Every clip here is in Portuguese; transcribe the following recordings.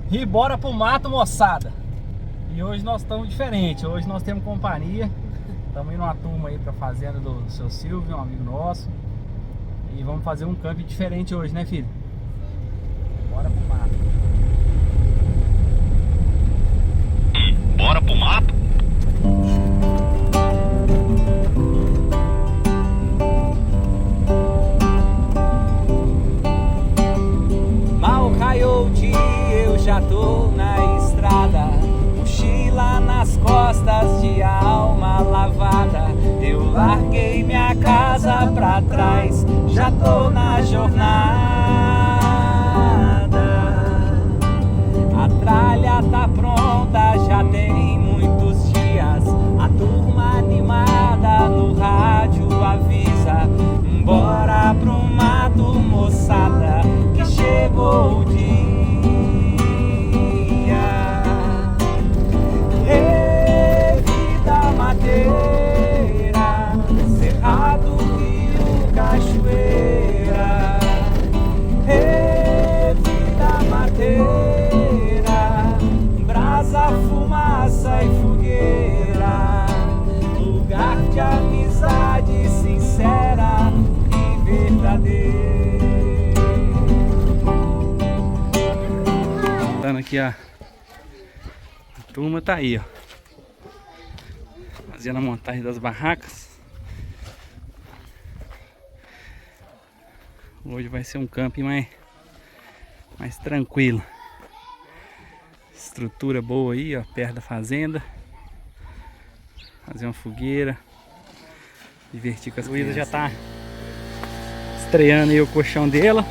E bora pro mato, moçada. E hoje nós estamos diferentes. Hoje nós temos companhia. Estamos indo uma turma aí pra fazenda do seu Silvio, um amigo nosso. E vamos fazer um camp diferente hoje, né, filho? Bora pro mato. Bora pro mato? Mal caiu o dia, eu já tô na estrada, mochila nas costas, de alma lavada. Eu larguei minha casa pra trás, já tô na jornada. A tralha tá pronta, já tem muitos dias. A turma animada no rádio avisa: bora pro mato, moçada, que chegou o dia. Ei, vida mateira, cerrado, rio, cachoeira. Ei, vida mateira, brasa, fumaça e fogueira. Lugar de amizade sincera e verdadeira. Aqui, ó, a turma tá aí, ó, fazendo a montagem das barracas. Hoje vai ser um camping mais tranquilo. Estrutura boa aí, ó, perto da fazenda. Fazer uma fogueira, divertir com as crianças. Já tá estreando aí o colchão dela.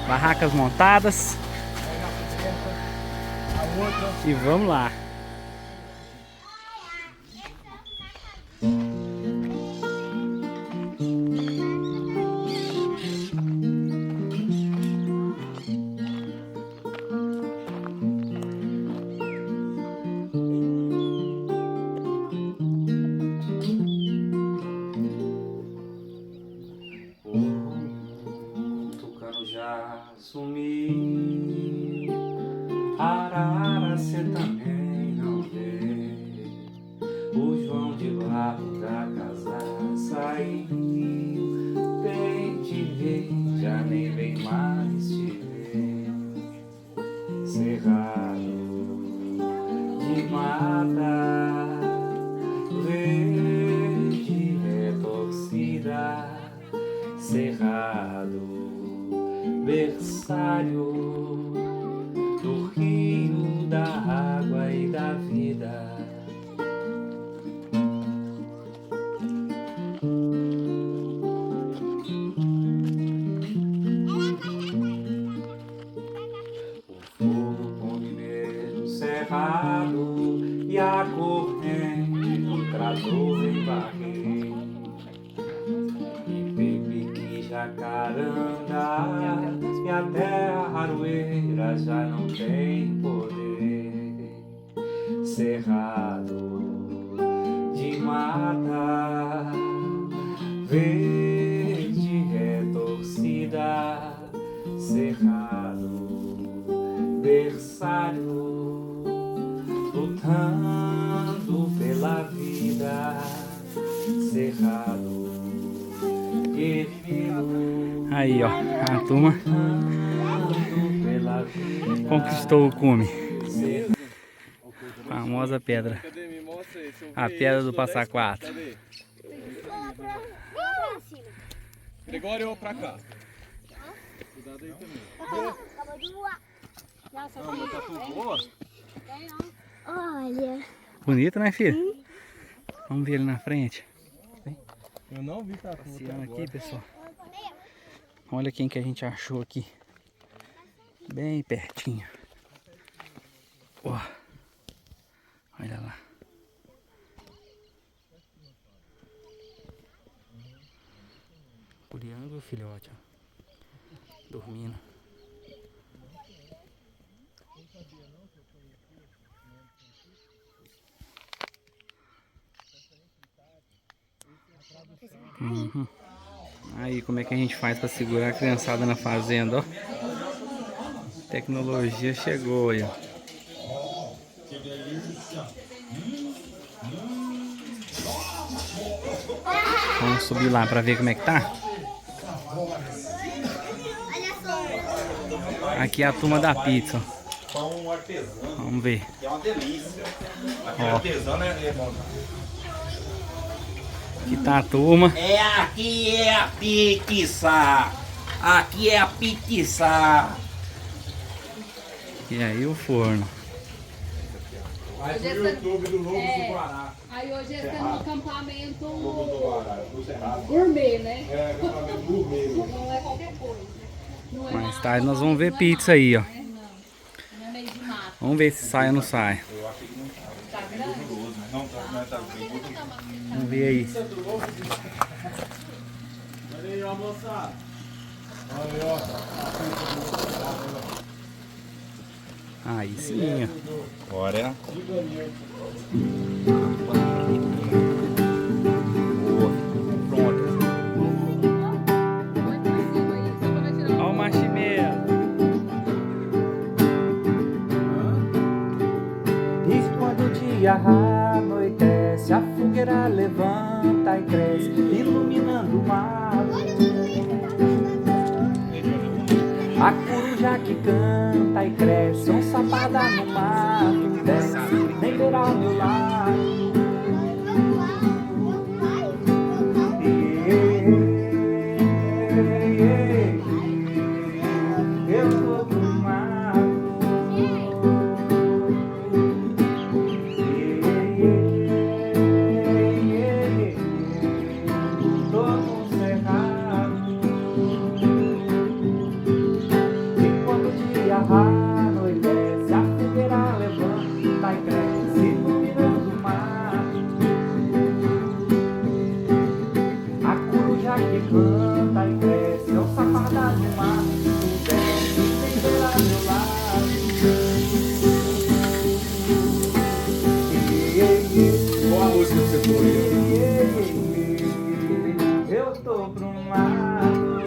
Barracas montadas. E vamos lá. Sumiu, arara cê também não vê. O João de lá da casa saiu, vem te ver, já nem vem mais te ver. Cerrado de mata, verde retorcida. Cerrado, berçário do rio, da água e da vida. O fogo come mesmo cerrado e a corrente do trator vem varrer. Jacaranda e até a aroeira já não tem poder. Cerrado de mata, verde retorcida. Cerrado, berçário, lutando pela vida. Cerrado, aí, ó, a turma conquistou o cume. Famosa pedra. A pedra do Passa Quatro. Gregório, pra cá. Cuidado aí também. Tá tudo boa? Olha. Bonito, né, filho? Vamos ver ele na frente. Eu não vi tatu passeando aqui, pessoal. Olha quem que a gente achou aqui. Bem pertinho. Ó. Olha lá. Curiango, filhote, ó. Dormindo. Uhum. Aí como é que a gente faz para segurar a criançada na fazenda, ó? Tecnologia chegou aí, ó. Vamos subir lá pra ver como é que tá. Aqui é a turma da pizza. Vamos ver. É uma delícia. Ó. Artesano é bom. Aqui tá a turma. Aqui é a pizza. Aqui é a pizza. E aí o forno. Vai no YouTube do Lobo do Guará. Aí hoje eles estão no acampamento Lobo do Guará, do Cerrado. gourmet, né? É, acampamento gourmet. Não é qualquer coisa. Não é Mais nada, tarde nós não, vamos ver não é pizza nada, aí, ó. né? Não é meio de mato. Vamos ver se sai ou não sai. Tá grande? Não, tá bem gorduroso. Vamos ver aí. Olha aí, ó, moçada. Olha aí, ó. Aí sim, ó. Bora. Pronto. Olha o marshmallow. E quando o dia anoitece, a fogueira levanta e cresce, iluminando o mar. A coruja que canta e cresce, onça parda no mato, desce, vem ver ao meu lado. Eu tô pro mato. Tô no cerrado. Anoitece, a fogueira levanta e cresce, iluminando o mar. A coruja que canta e cresce, é o safada do mar. Tu desce, vem ver ao meu lado. Qual a música que você foi? Eu tô pro mato.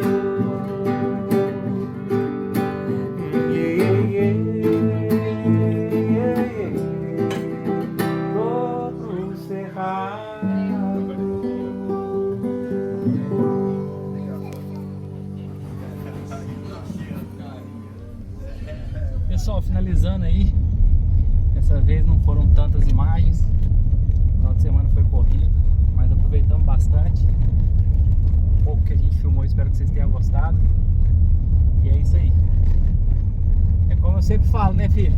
Pessoal, finalizando aí. Dessa vez não foram tantas imagens. O final de semana foi corrido, mas aproveitamos bastante. O pouco que a gente filmou, espero que vocês tenham gostado. E é isso aí. É como eu sempre falo, né, filho?